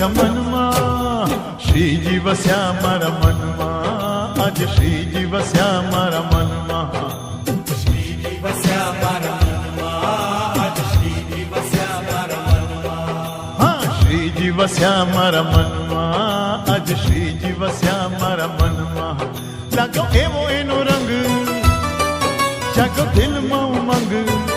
વસ્યા મનમાં શ્રીજી વસ્યા મારા મનમાં આજ શ્રીજી વસ્યા મારા મનમાં શ્રીજી વસ્યા મારા મનમાં આજ શ્રીજી વસ્યા મારા મનમાં હા શ્રીજી વસ્યા મારા મનમાં આજ શ્રીજી વસ્યા મારા મનમાં લાગ્યો એવો એનો રંગ જાગ્યો દિલમાં ઉમંગ